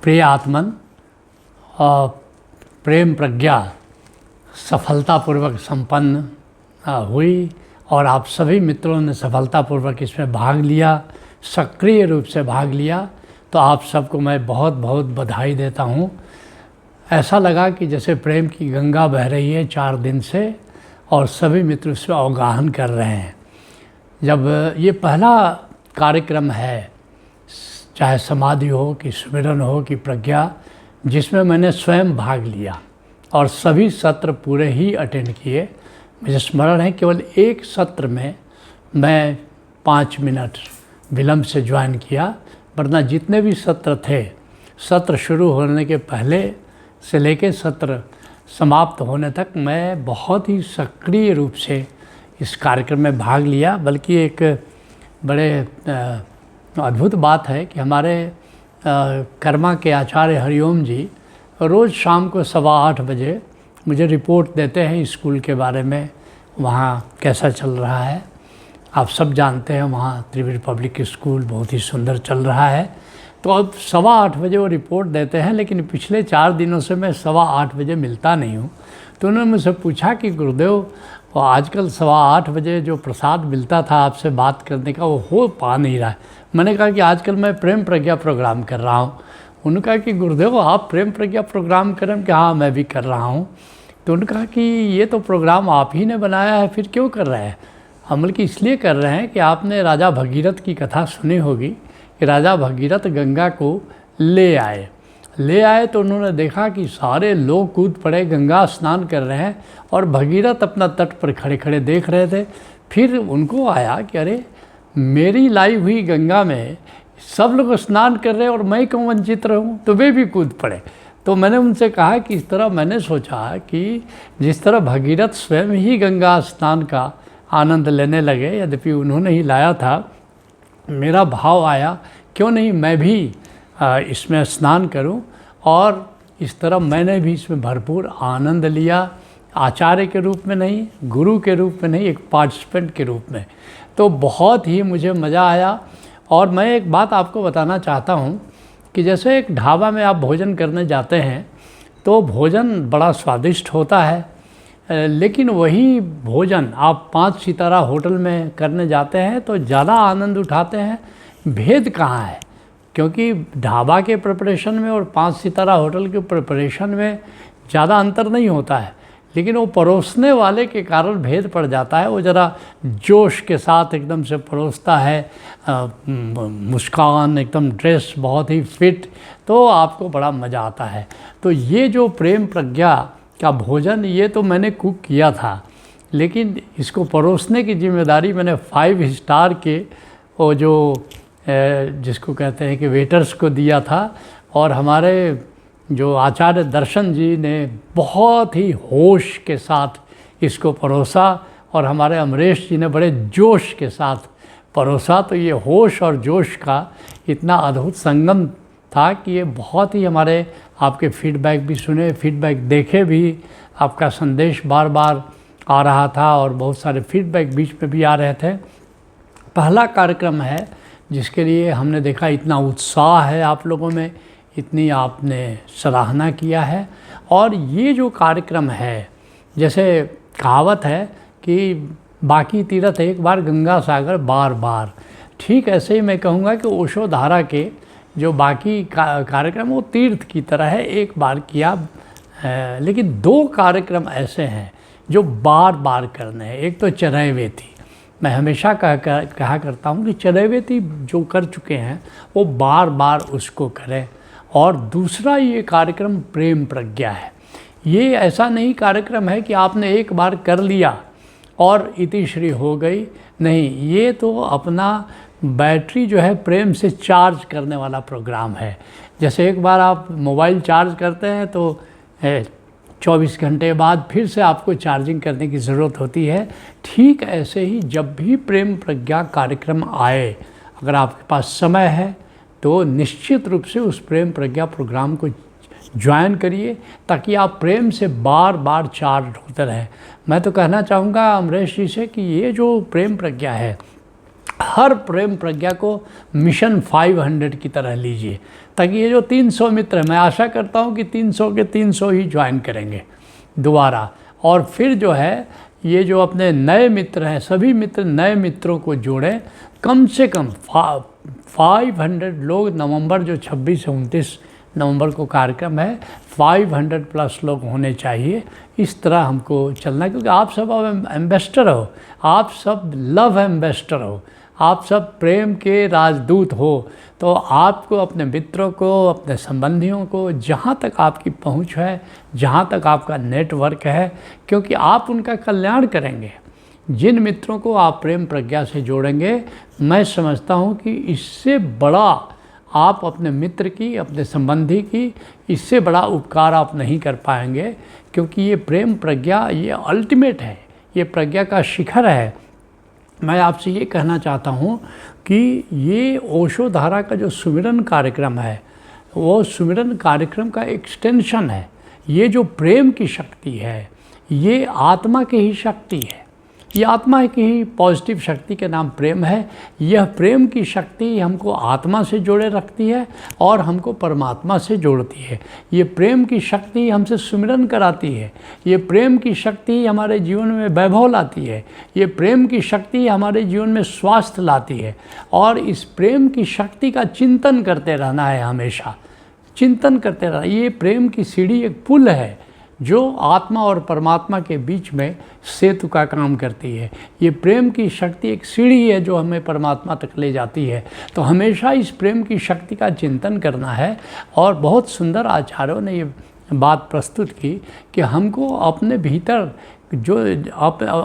प्रिय आत्मन, प्रेम प्रज्ञा सफलतापूर्वक संपन्न हुई और आप सभी मित्रों ने सफलतापूर्वक इसमें भाग लिया, सक्रिय रूप से भाग लिया। तो आप सबको मैं बहुत बहुत बधाई देता हूँ। ऐसा लगा कि जैसे प्रेम की गंगा बह रही है 4 दिन से और सभी मित्र उसमें अवगाहन कर रहे हैं। जब ये पहला कार्यक्रम है, चाहे समाधि हो कि सुमिरन हो कि प्रज्ञा, जिसमें मैंने स्वयं भाग लिया और सभी सत्र पूरे ही अटेंड किए। मुझे स्मरण है केवल एक सत्र में मैं 5 मिनट विलम्ब से ज्वाइन किया, वरना जितने भी सत्र थे, सत्र शुरू होने के पहले से लेकर सत्र समाप्त होने तक मैं बहुत ही सक्रिय रूप से इस कार्यक्रम में भाग लिया। बल्कि एक बड़े अद्भुत बात है कि हमारे कर्मा के आचार्य हरिओम जी रोज़ शाम को 8:15 बजे मुझे रिपोर्ट देते हैं स्कूल के बारे में, वहाँ कैसा चल रहा है। आप सब जानते हैं वहाँ त्रिवेणी पब्लिक स्कूल बहुत ही सुंदर चल रहा है। तो अब 8:15 बजे वो रिपोर्ट देते हैं, लेकिन पिछले 4 दिनों से मैं 8:15 बजे मिलता नहीं हूँ। तो उन्होंने मुझसे पूछा कि गुरुदेव, वो आजकल 8:15 बजे जो प्रसाद मिलता था आपसे बात करने का, वो हो पा नहीं रहा है। मैंने कहा कि आजकल मैं प्रेम प्रज्ञा प्रोग्राम कर रहा हूँ। उन्होंने कहा कि गुरुदेव आप प्रेम प्रज्ञा प्रोग्राम करें? कि हाँ, मैं भी कर रहा हूँ। तो उन्होंने कहा कि ये तो प्रोग्राम आप ही ने बनाया है, फिर क्यों कर रहे हैं? हम बल्कि इसलिए कर रहे हैं कि आपने राजा भगीरथ की कथा सुनी होगी कि राजा भगीरथ गंगा को ले आए तो उन्होंने देखा कि सारे लोग कूद पड़े, गंगा स्नान कर रहे हैं और भगीरथ अपना तट पर खड़े खड़े देख रहे थे। फिर उनको आया कि अरे, मेरी लाई हुई गंगा में सब लोग स्नान कर रहे हैं और मैं क्यों वंचित रहूं? तो वे भी कूद पड़े। तो मैंने उनसे कहा कि इस तरह मैंने सोचा कि जिस तरह भगीरथ स्वयं ही गंगा स्नान का आनंद लेने लगे, यद्यपि उन्होंने ही लाया था, मेरा भाव आया क्यों नहीं मैं भी इसमें स्नान करूं। और इस तरह मैंने भी इसमें भरपूर आनंद लिया, आचार्य के रूप में नहीं, गुरु के रूप में नहीं, एक पार्टिसिपेंट के रूप में। तो बहुत ही मुझे मज़ा आया। और मैं एक बात आपको बताना चाहता हूँ कि जैसे एक ढाबा में आप भोजन करने जाते हैं तो भोजन बड़ा स्वादिष्ट होता है, लेकिन वही भोजन आप 5 सितारा होटल में करने जाते हैं तो ज़्यादा आनंद उठाते हैं। भेद कहाँ है? क्योंकि ढाबा के प्रिपरेशन में और 5 सितारा होटल के प्रिपरेशन में ज़्यादा अंतर नहीं होता है, लेकिन वो परोसने वाले के कारण भेद पड़ जाता है। वो ज़रा जोश के साथ एकदम से परोसता है, मुस्कान, एकदम ड्रेस बहुत ही फिट, तो आपको बड़ा मज़ा आता है। तो ये जो प्रेम प्रज्ञा का भोजन, ये तो मैंने कुक किया था, लेकिन इसको परोसने की जिम्मेदारी मैंने 5 स्टार के वो जो जिसको कहते हैं कि वेटर्स को दिया था। और हमारे जो आचार्य दर्शन जी ने बहुत ही होश के साथ इसको परोसा और हमारे अमरेश जी ने बड़े जोश के साथ परोसा। तो ये होश और जोश का इतना अद्भुत संगम था कि ये बहुत ही, हमारे आपके फीडबैक भी सुने, फीडबैक देखे भी, आपका संदेश बार बार आ रहा था और बहुत सारे फीडबैक बीच में भी आ रहे थे। पहला कार्यक्रम है जिसके लिए हमने देखा इतना उत्साह है आप लोगों में, इतनी आपने सराहना किया है। और ये जो कार्यक्रम है, जैसे कहावत है कि बाकी तीर्थ एक बार, गंगा सागर बार बार, ठीक ऐसे ही मैं कहूँगा कि ओशो धारा के जो बाकी कार्यक्रम वो तीर्थ की तरह है, एक बार किया है। लेकिन 2 कार्यक्रम ऐसे हैं जो बार बार करने हैं। एक तो चरैवेती, मैं हमेशा कहा करता हूँ कि चरैवेती जो कर चुके हैं वो बार बार उसको करें। और दूसरा ये कार्यक्रम प्रेम प्रज्ञा है। ये ऐसा नहीं कार्यक्रम है कि आपने एक बार कर लिया और इतिश्री हो गई, नहीं, ये तो अपना बैटरी जो है प्रेम से चार्ज करने वाला प्रोग्राम है। जैसे एक बार आप मोबाइल चार्ज करते हैं तो 24 घंटे बाद फिर से आपको चार्जिंग करने की ज़रूरत होती है। ठीक ऐसे ही जब भी प्रेम प्रज्ञा कार्यक्रम आए, अगर आपके पास समय है तो निश्चित रूप से उस प्रेम प्रज्ञा प्रोग्राम को ज्वाइन करिए, ताकि आप प्रेम से बार बार चार्ज होते रहें। मैं तो कहना चाहूँगा अमरेश जी से कि ये जो प्रेम प्रज्ञा है, हर प्रेम प्रज्ञा को मिशन 500 की तरह लीजिए। ताकि ये जो 300 मित्र हैं, मैं आशा करता हूँ कि 300 के 300 ही ज्वाइन करेंगे दोबारा। और फिर जो है ये जो अपने नए मित्र हैं, सभी मित्र नए मित्रों को जोड़ें। कम से कम 500 लोग नवंबर जो 26 से 29 नवंबर को कार्यक्रम है, 500 प्लस लोग होने चाहिए। इस तरह हमको चलना है, क्योंकि आप सब अब एम्बेसडर हो, आप सब लव एम्बेसडर हो, आप सब प्रेम के राजदूत हो। तो आपको अपने मित्रों को, अपने संबंधियों को, जहाँ तक आपकी पहुँच है, जहाँ तक आपका नेटवर्क है, क्योंकि आप उनका कल्याण करेंगे। जिन मित्रों को आप प्रेम प्रज्ञा से जोड़ेंगे, मैं समझता हूँ कि इससे बड़ा आप अपने मित्र की, अपने संबंधी की, इससे बड़ा उपकार आप नहीं कर पाएंगे। क्योंकि ये प्रेम प्रज्ञा ये अल्टीमेट है, ये प्रज्ञा का शिखर है। मैं आपसे ये कहना चाहता हूँ कि ये ओशो धारा का जो सुमिरन कार्यक्रम है, वो सुमिरन कार्यक्रम का एक्सटेंशन है। ये जो प्रेम की शक्ति है, ये आत्मा की ही शक्ति है, ये आत्मा की ही पॉजिटिव शक्ति के नाम प्रेम है। यह प्रेम की शक्ति हमको आत्मा से जोड़े रखती है और हमको परमात्मा से जोड़ती है। ये प्रेम की शक्ति हमसे सुमिरन कराती है। ये प्रेम की शक्ति हमारे जीवन में वैभव लाती है। ये प्रेम की शक्ति हमारे जीवन में स्वास्थ्य लाती है। और इस प्रेम की शक्ति का चिंतन करते रहना है, हमेशा चिंतन करते रहना। ये प्रेम की सीढ़ी एक पुल है जो आत्मा और परमात्मा के बीच में सेतु का काम करती है। ये प्रेम की शक्ति एक सीढ़ी है जो हमें परमात्मा तक ले जाती है। तो हमेशा इस प्रेम की शक्ति का चिंतन करना है। और बहुत सुंदर आचार्यों ने ये बात प्रस्तुत की कि हमको अपने भीतर जो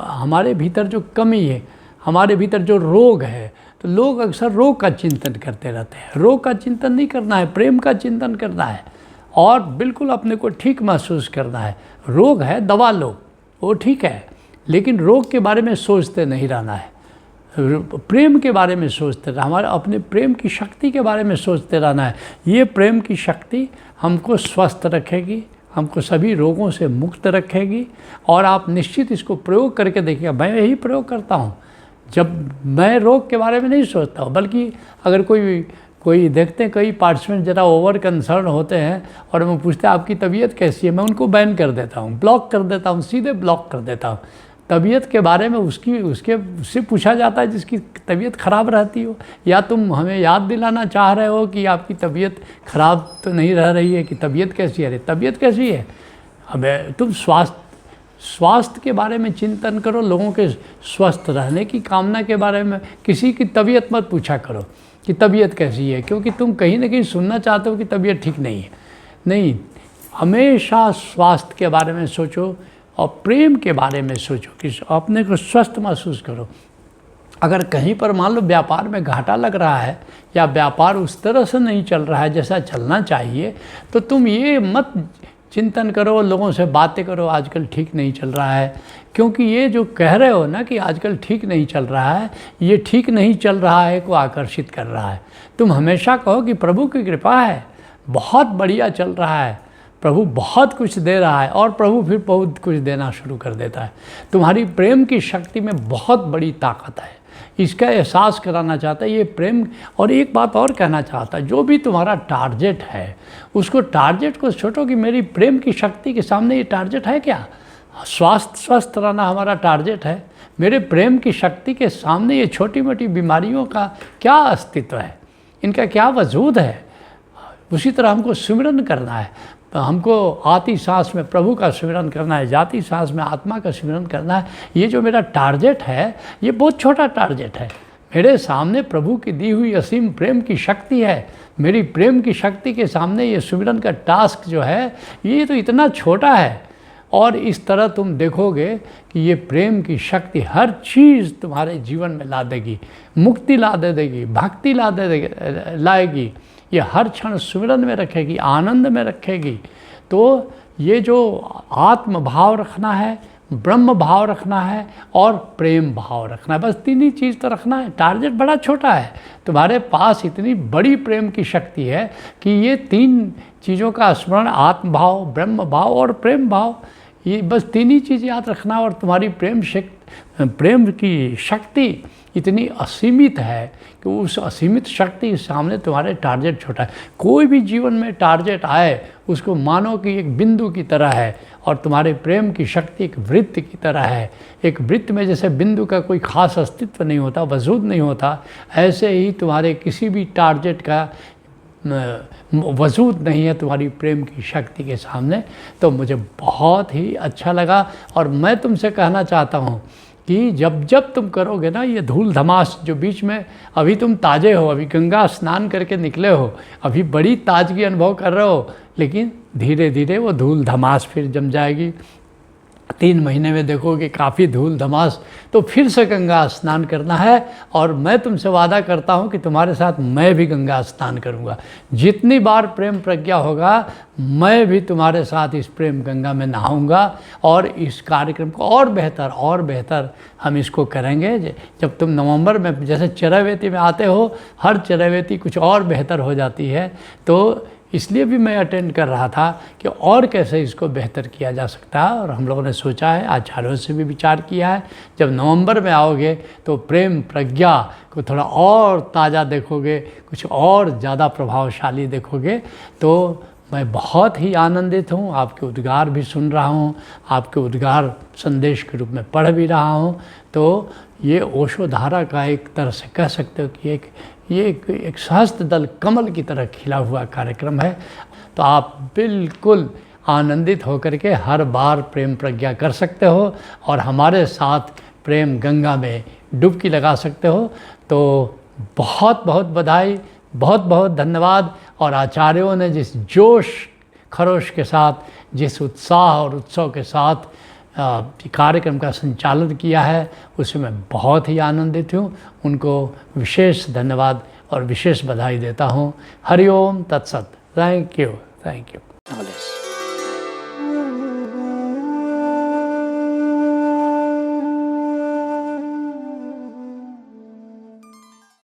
हमारे भीतर जो कमी है, हमारे भीतर जो रोग है, तो लोग अक्सर रोग का चिंतन करते रहते हैं। रोग का चिंतन नहीं करना है, प्रेम का चिंतन करना है और बिल्कुल अपने को ठीक महसूस करना है। रोग है, दवा लो, वो ठीक है, लेकिन रोग के बारे में सोचते नहीं रहना है। प्रेम के बारे में सोचते रहना, हमारे अपने प्रेम की शक्ति के बारे में सोचते रहना है। ये प्रेम की शक्ति हमको स्वस्थ रखेगी, हमको सभी रोगों से मुक्त रखेगी। और आप निश्चित इसको प्रयोग करके देखिएगा। मैं यही प्रयोग करता हूँ। जब मैं रोग के बारे में नहीं सोचता हूँ, बल्कि अगर कोई देखते हैं कई पार्टिसिपेंट ज़रा ओवर कंसर्न होते हैं और मैं पूछते हैं आपकी तबीयत कैसी है, मैं उनको बैन कर देता हूँ, ब्लॉक कर देता हूँ, सीधे ब्लॉक कर देता हूँ। तबीयत के बारे में उससे पूछा जाता है जिसकी तबीयत ख़राब रहती हो, या तुम हमें याद दिलाना चाह रहे हो कि आपकी तबीयत ख़राब तो नहीं रह रही है, कि तबीयत कैसी है। अरे तबीयत कैसी है, हमें तुम स्वास्थ्य के बारे में चिंतन करो, लोगों के स्वस्थ रहने की कामना के बारे में। किसी की तबीयत मत पूछा करो कि तबीयत कैसी है, क्योंकि तुम कहीं ना कहीं सुनना चाहते हो कि तबीयत ठीक नहीं है। नहीं, हमेशा स्वास्थ्य के बारे में सोचो और प्रेम के बारे में सोचो कि अपने को स्वस्थ महसूस करो। अगर कहीं पर मान लो व्यापार में घाटा लग रहा है या व्यापार उस तरह से नहीं चल रहा है जैसा चलना चाहिए, तो तुम ये मत चिंतन करो, लोगों से बातें करो आजकल ठीक नहीं चल रहा है। क्योंकि ये जो कह रहे हो ना कि आजकल ठीक नहीं चल रहा है, ये ठीक नहीं चल रहा है को आकर्षित कर रहा है। तुम हमेशा कहो कि प्रभु की कृपा है, बहुत बढ़िया चल रहा है, प्रभु बहुत कुछ दे रहा है, और प्रभु फिर बहुत कुछ देना शुरू कर देता है। तुम्हारी प्रेम की शक्ति में बहुत बड़ी ताकत है, इसका एहसास कराना चाहता है ये प्रेम। और एक बात और कहना चाहता है, जो भी तुम्हारा टारगेट है उसको टारगेट को छोड़ो कि मेरी प्रेम की शक्ति के सामने ये टारगेट है क्या। स्वस्थ रहना हमारा टारगेट है, मेरे प्रेम की शक्ति के सामने ये छोटी मोटी बीमारियों का क्या अस्तित्व है, इनका क्या वजूद है। उसी तरह हमको सुमिरन करना है, हमको आती सांस में प्रभु का सुमिरन करना है, जाती सांस में आत्मा का सुमिरन करना है। ये जो मेरा टारगेट है ये बहुत छोटा टारगेट है, मेरे सामने प्रभु की दी हुई असीम प्रेम की शक्ति है। मेरी प्रेम की शक्ति के सामने ये सुमिरन का टास्क जो है ये तो इतना छोटा है। और इस तरह तुम देखोगे कि ये प्रेम की शक्ति हर चीज़ तुम्हारे जीवन में ला देगी, मुक्ति ला दे देगी, भक्ति लाएगी। ये हर क्षण सुमिरन में रखेगी, आनंद में रखेगी। तो ये जो आत्म भाव रखना है, ब्रह्म भाव रखना है और प्रेम भाव रखना है, बस तीन ही चीज़ तो रखना है। टारगेट बड़ा छोटा है, तुम्हारे पास इतनी बड़ी प्रेम की शक्ति है कि ये तीन चीज़ों का स्मरण, आत्म भाव, ब्रह्म भाव और प्रेम भाव, ये बस तीन ही चीज़ याद रखना और तुम्हारी प्रेम की शक्ति इतनी असीमित है कि उस असीमित शक्ति के सामने तुम्हारे टारगेट छोटा है। कोई भी जीवन में टारगेट आए उसको मानो कि एक बिंदु की तरह है, और तुम्हारे प्रेम की शक्ति एक वृत्त की तरह है। एक वृत्त में जैसे बिंदु का कोई खास अस्तित्व नहीं होता, वजूद नहीं होता, ऐसे ही तुम्हारे किसी भी टारगेट का वजूद नहीं है तुम्हारी प्रेम की शक्ति के सामने। तो मुझे बहुत ही अच्छा लगा, और मैं तुमसे कहना चाहता हूँ कि जब जब तुम करोगे ना ये धूल धमास, जो बीच में अभी तुम ताज़े हो, अभी गंगा स्नान करके निकले हो, अभी बड़ी ताजगी अनुभव कर रहे हो, लेकिन धीरे धीरे वो धूल धमास फिर जम जाएगी। 3 महीने में देखोगे काफ़ी धूल धमास, तो फिर से गंगा स्नान करना है। और मैं तुमसे वादा करता हूँ कि तुम्हारे साथ मैं भी गंगा स्नान करूँगा। जितनी बार प्रेम प्रज्ञा होगा मैं भी तुम्हारे साथ इस प्रेम गंगा में नहाऊँगा, और इस कार्यक्रम को और बेहतर हम इसको करेंगे। जब तुम नवंबर में जैसे चरैवेती में आते हो, हर चरैवेती कुछ और बेहतर हो जाती है, तो इसलिए भी मैं अटेंड कर रहा था कि और कैसे इसको बेहतर किया जा सकता है। और हम लोगों ने सोचा है, आचार्यों से भी विचार किया है, जब नवंबर में आओगे तो प्रेम प्रज्ञा को थोड़ा और ताज़ा देखोगे, कुछ और ज़्यादा प्रभावशाली देखोगे। तो मैं बहुत ही आनंदित हूँ, आपके उद्गार भी सुन रहा हूँ, आपके उद्गार संदेश के रूप में पढ़ भी रहा हूँ। तो ये ओशो धारा का एक तरह से कह सकते हो कि एक सहस्त्र दल कमल की तरह खिला हुआ कार्यक्रम है। तो आप बिल्कुल आनंदित होकर के हर बार प्रेम प्रज्ञा कर सकते हो, और हमारे साथ प्रेम गंगा में डुबकी लगा सकते हो। तो बहुत बहुत बधाई, बहुत बहुत धन्यवाद। और आचार्यों ने जिस जोश खरोश के साथ, जिस उत्साह और उत्सव के साथ कार्यक्रम का संचालन किया है, उसमें मैं बहुत ही आनंदित हूँ। उनको विशेष धन्यवाद और विशेष बधाई देता हूँ। हरिओम तत्सत। Thank you.